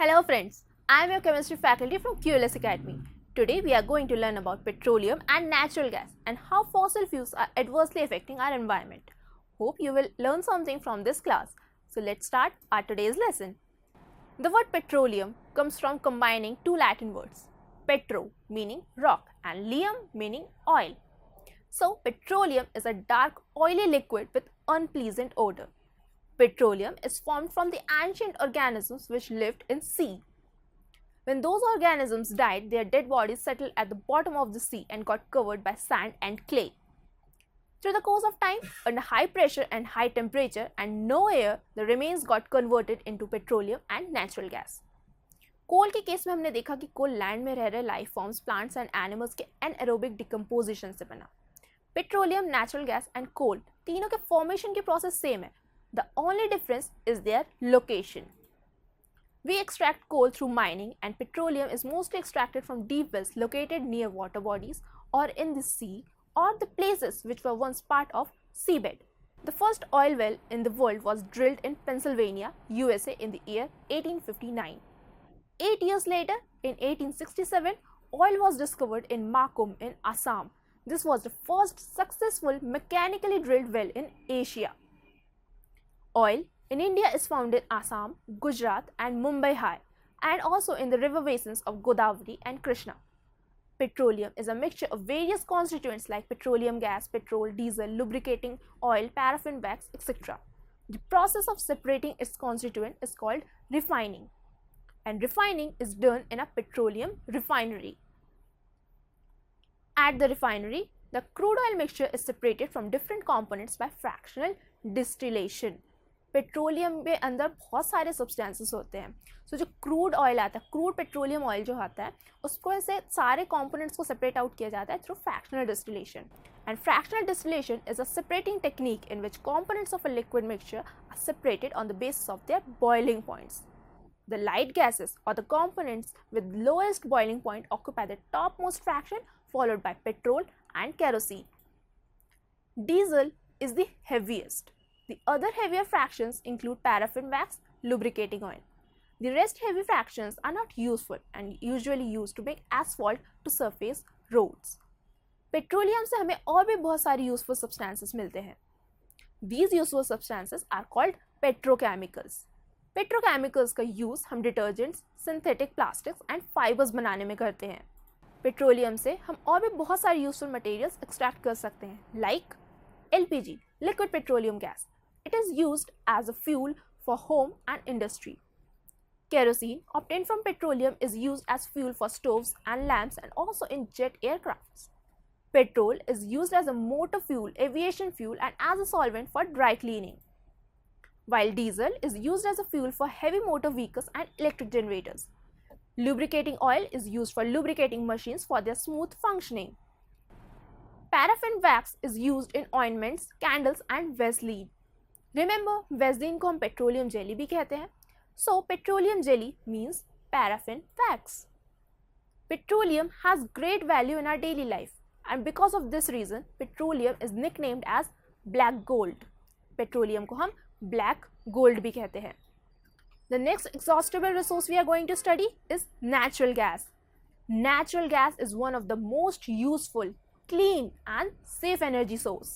Hello friends, I am your chemistry faculty from QLS Academy. Today we are going to learn about petroleum and natural gas and how fossil fuels are adversely affecting our environment. Hope you will learn something from this class. So let's start our today's lesson. The word petroleum comes from combining two Latin words, petro meaning rock and lium meaning oil. So petroleum is a dark oily liquid with unpleasant odor. Petroleum is formed from the ancient organisms which lived in sea. When those organisms died, their dead bodies settled at the bottom of the sea and got covered by sand and clay. Through the course of time, under high pressure and high temperature and no air, the remains got converted into petroleum and natural gas. कोल के case में हमने देखा कि कोल land में रह रहे life forms, plants and animals के anaerobic decomposition से बना. Petroleum, natural gas and coal तीनों के फॉर्मेशन की प्रोसेस सेम है. The only difference is their location. We extract coal through mining and petroleum is mostly extracted from deep wells located near water bodies or in the sea or the places which were once part of seabed. The first oil well in the world was drilled in Pennsylvania, USA in the year 1859. 8 years later, in 1867, oil was discovered in Markum in Assam. This was the first successful mechanically drilled well in Asia. Oil in India is found in Assam, Gujarat and Mumbai High and also in the river basins of Godavari and Krishna. Petroleum is a mixture of various constituents like petroleum gas, petrol, diesel, lubricating oil, paraffin wax, etc. The process of separating its constituent is called refining, and refining is done in a petroleum refinery. At the refinery, the crude oil mixture is separated from different components by fractional distillation. Petroleum के अंदर बहुत सारे substances होते हैं. सो जो crude oil आता है, crude petroleum oil जो आता है, उसको ऐसे सारे कंपोनेंट्स को सेपरेट आउट किया जाता है through fractional distillation. And fractional distillation is a separating technique in which components of a liquid mixture are separated on the basis of their boiling points. The light gases or the components with lowest boiling point occupy the topmost fraction, followed by petrol and kerosene. Diesel is the heaviest. The other heavier fractions include paraffin wax, lubricating oil. The rest heavy fractions are not useful and usually used to make asphalt to surface roads. Petroleum से हमें और भी बहुत सारी useful substances मिलते हैं. These useful substances are called petrochemicals. Petrochemicals का use हम detergents, synthetic plastics and fibers बनाने में करते हैं. पेट्रोलियम से हम और भी बहुत सारी useful materials extract कर सकते हैं, like LPG, liquid petroleum gas. It is used as a fuel for home and industry. Kerosene obtained from petroleum is used as fuel for stoves and lamps and also in jet aircrafts. Petrol is used as a motor fuel, aviation fuel and as a solvent for dry cleaning. While diesel is used as a fuel for heavy motor vehicles and electric generators. Lubricating oil is used for lubricating machines for their smooth functioning. Paraffin wax is used in ointments, candles and Vaseline. Remember, Vaseline को हम petroleum jelly भी कहते हैं. So, petroleum jelly means paraffin wax. Petroleum has great value in our daily life, and because of this reason, petroleum is nicknamed as black gold. Petroleum को हम black gold भी कहते हैं. The next exhaustible resource we are going to study is natural gas. Natural gas is one of the most useful, clean and safe energy source.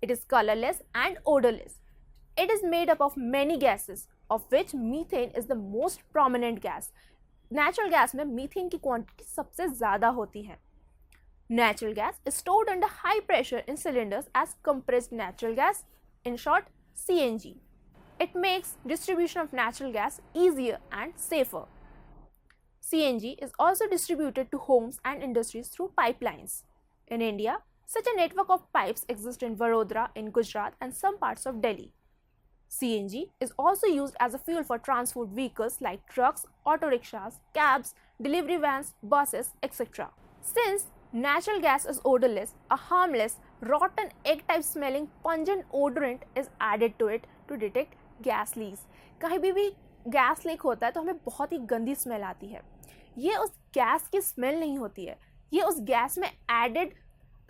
It is colorless and odorless. It is made up of many gases, of which methane is the most prominent gas. Natural gas में methane की quantity सबसे ज़्यादा होती है. Natural gas is stored under high pressure in cylinders as compressed natural gas, in short CNG. It makes distribution of natural gas easier and safer. CNG is also distributed to homes and industries through pipelines. In India, such a network of pipes exists in Vadodara in Gujarat and some parts of Delhi. CNG is also used as a fuel for transport vehicles like trucks, auto rickshaws, cabs, delivery vans, buses, etc. Since natural gas is odorless, a harmless, rotten egg-type smelling pungent odorant is added to it to detect gas leaks. कहीं भी gas leak होता है तो हमें बहुत ही गंदी smell आती है. ये उस गैस की स्मेल नहीं होती है, ये उस गैस में एडेड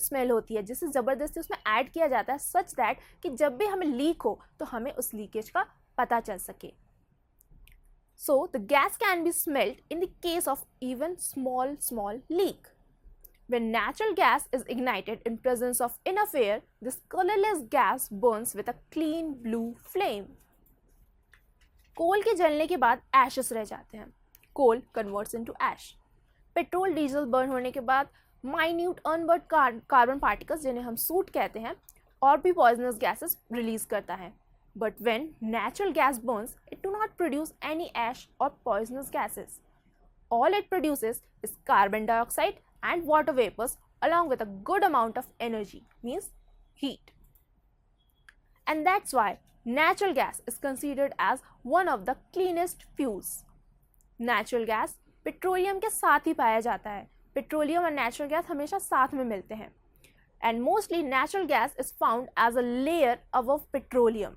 स्मेल होती है जिसे ज़बरदस्ती उसमें ऐड किया जाता है सच दैट कि जब भी हमें लीक हो तो हमें उस लीकेज का पता चल सके. So the gas can be smelled in the case of even small leak. When natural gas is ignited in presence of enough air, this colorless gas burns with a clean blue flame. कोल के जलने के बाद ashes रह जाते हैं. कोल converts into एश. Petrol diesel burn होने के बाद माइन्यूट अनबर्न कार्बन पार्टिकल्स, जिन्हें हम सूट कहते हैं, और भी पॉइजनस गैसेस रिलीज करता है. But when natural gas burns, it do not produce any ash or poisonous gases. All it produces is carbon dioxide and water vapors along with a good amount of energy, means heat. And that's why natural gas is considered as one of the cleanest fuels. Natural gas petroleum के साथ ही पाया जाता है. Petroleum और natural gas हमेशा साथ में मिलते हैं. And mostly natural gas is found as a layer above petroleum.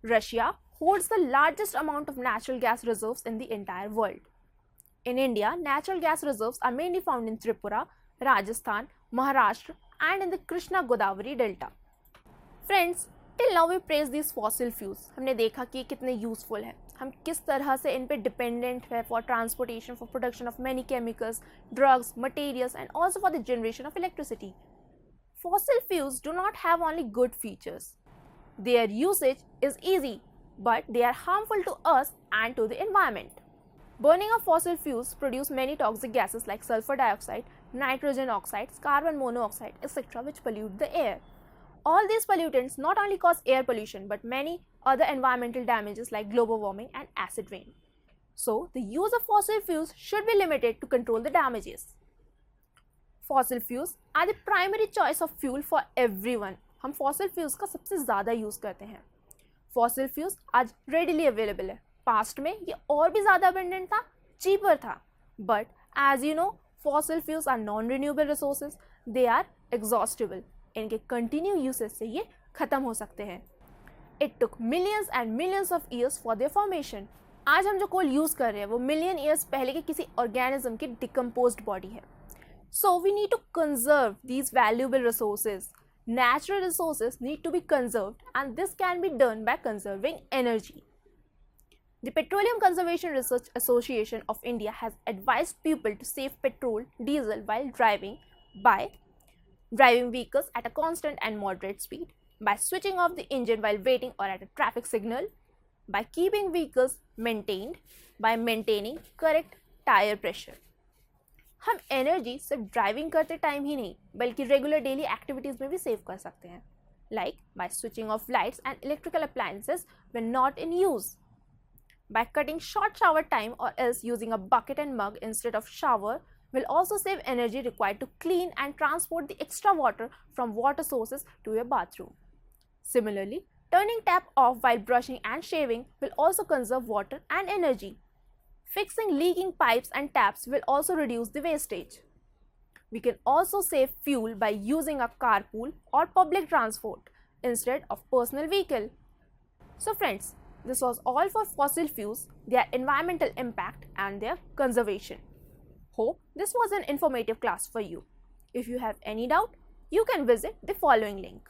Russia holds the largest amount of natural gas reserves in the entire world. In India, natural gas reserves are mainly found in Tripura, Rajasthan, Maharashtra and in the Krishna-Godavari delta. Friends, till now we praised these fossil fuels. हमने देखा कि कितने useful है, हम किस तरह से इन पे डिपेंडेंट है for transportation, for production of many chemicals, drugs, materials and also for the generation of electricity. Fossil fuels do not have only good features. Their usage is easy, but they are harmful to us and to the environment. Burning of fossil fuels produce many toxic gases like sulfur dioxide, nitrogen oxides, carbon monoxide, etc., which pollute the air. All these pollutants not only cause air pollution but many other environmental damages like global warming and acid rain. So, the use of fossil fuels should be limited to control the damages. Fossil fuels are the primary choice of fuel for everyone. हम fossil fuels का सबसे ज़्यादा use करते हैं. Fossil fuels आज readily available है. Past में ये और भी ज़्यादा अबंडेंट था, चीपर था. But as you know, fossil fuels are non renewable resources, they are exhaustible. इनके कंटिन्यू यूसेज से ये खत्म हो सकते हैं. It took millions and millions of years for their formation. आज हम जो कोल यूज़ कर रहे हैं वो मिलियन ईयर्स पहले के किसी ऑर्गेनिज्म की डिकम्पोज्ड बॉडी है. So we need to conserve these valuable resources. Natural resources need to be conserved and this can be done by conserving energy. The Petroleum Conservation Research Association of India has advised people to save petrol, diesel while driving by driving vehicles at a constant and moderate speed, by switching off the engine while waiting or at a traffic signal, by keeping vehicles maintained, by maintaining correct tire pressure. हम energy सिर्फ driving करते time ही नहीं बल्कि regular daily activities में भी save कर सकते हैं, like by switching off lights and electrical appliances when not in use, by cutting short shower time or else using a bucket and mug instead of shower will also save energy required to clean and transport the extra water from water sources to your bathroom. Similarly, turning tap off while brushing and shaving will also conserve water and energy. Fixing leaking pipes and taps will also reduce the wastage. We can also save fuel by using a carpool or public transport instead of personal vehicle. So friends, this was all for fossil fuels, their environmental impact and their conservation. Hope this was an informative class for you. If you have any doubt, you can visit the following link.